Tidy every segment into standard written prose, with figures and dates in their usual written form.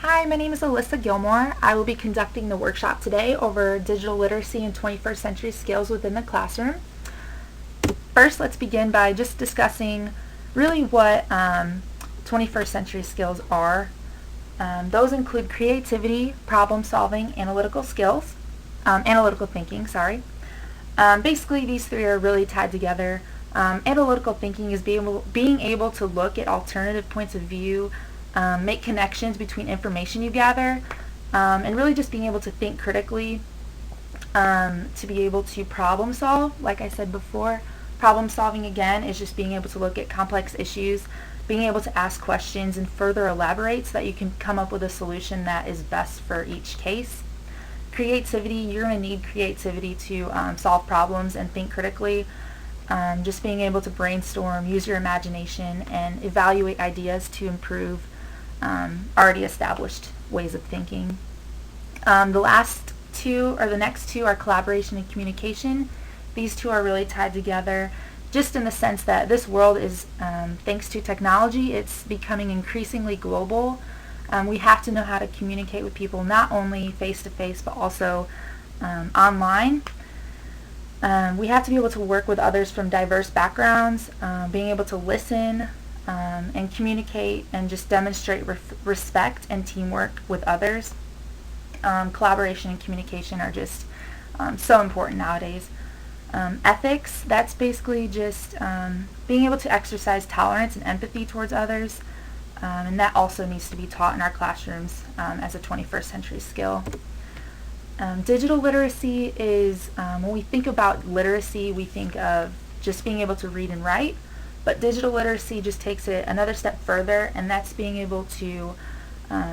Hi, my name is Alyssa Gilmore. I will be conducting the workshop today over digital literacy and 21st century skills within the classroom. First, let's begin by just discussing really what 21st century skills are. Those include creativity, problem solving, analytical thinking. Basically, these three are really tied together. Analytical thinking is being able to look at alternative points of view, make connections between information you gather, and really just being able to think critically, to be able to problem solve. Like I said before, problem solving again is just being able to look at complex issues, being able to ask questions and further elaborate so that you can come up with a solution that is best for each case. Creativity, you're going to need creativity to solve problems and think critically. Just being able to brainstorm, use your imagination, and evaluate ideas to improve already established ways of thinking. The next two are collaboration and communication. These two are really tied together just in the sense that this world is, thanks to technology, it's becoming increasingly global. We have to know how to communicate with people not only face-to-face but also online. We have to be able to work with others from diverse backgrounds, being able to listen and communicate and just demonstrate respect and teamwork with others. Collaboration and communication are just so important nowadays. Ethics, that's basically just being able to exercise tolerance and empathy towards others, and that also needs to be taught in our classrooms as a 21st century skill. Digital literacy is, when we think about literacy, we think of just being able to read and write, but digital literacy just takes it another step further, and that's being able to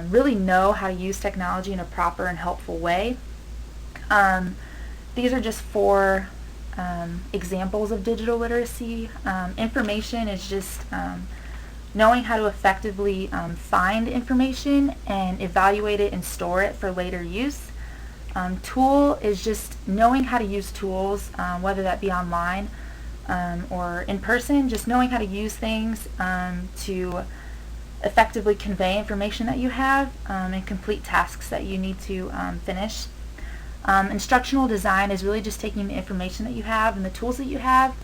really know how to use technology in a proper and helpful way. These are just four examples of digital literacy. Information is just knowing how to effectively find information and evaluate it and store it for later use. Tool is just knowing how to use tools, whether that be online or in person, just knowing how to use things to effectively convey information that you have and complete tasks that you need to finish. Instructional design is really just taking the information that you have and the tools that you have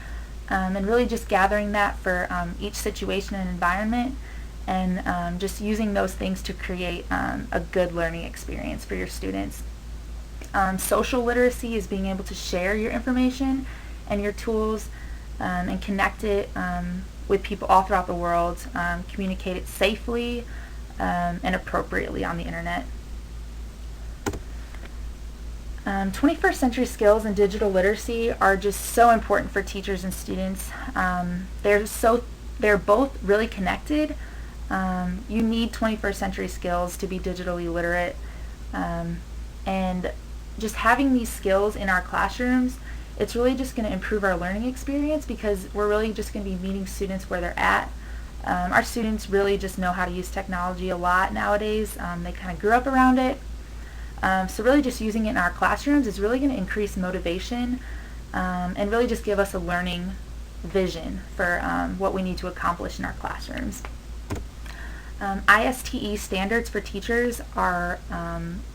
and really just gathering that for each situation and environment, and just using those things to create a good learning experience for your students. Social literacy is being able to share your information and your tools and connect it with people all throughout the world, communicate it safely and appropriately on the internet. 21st century skills and digital literacy are just so important for teachers and students. They're both really connected. You need 21st century skills to be digitally literate, and just having these skills in our classrooms, it's really just going to improve our learning experience because we're really just going to be meeting students where they're at. Our students really just know how to use technology a lot nowadays. They kind of grew up around it. So really just using it in our classrooms is really going to increase motivation and really just give us a learning vision for what we need to accomplish in our classrooms. ISTE standards for teachers are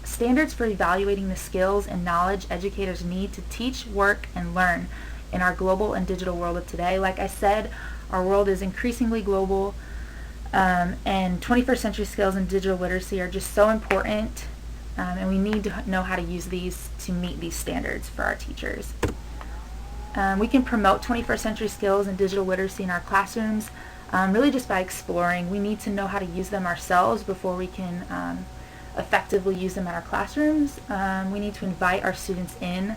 standards for evaluating the skills and knowledge educators need to teach, work, and learn in our global and digital world of today. Like I said, our world is increasingly global, and 21st century skills and digital literacy are just so important, and we need to know how to use these to meet these standards for our teachers. We can promote 21st century skills and digital literacy in our classrooms really just by exploring. We need to know how to use them ourselves before we can effectively use them in our classrooms. We need to invite our students in,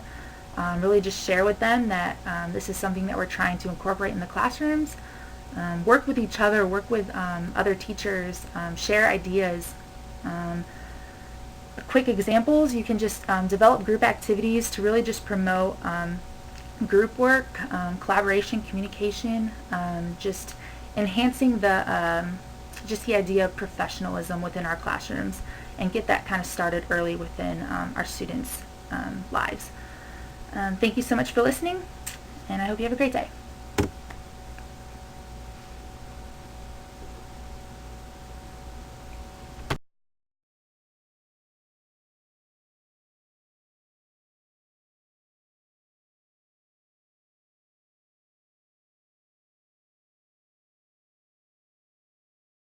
really just share with them that this is something that we're trying to incorporate in the classrooms. Work with each other, work with other teachers, share ideas. Quick examples, you can just develop group activities to really just promote group work, collaboration, communication, just enhancing the idea of professionalism within our classrooms, and get that kind of started early within our students' lives. Thank you so much for listening, and I hope you have a great day.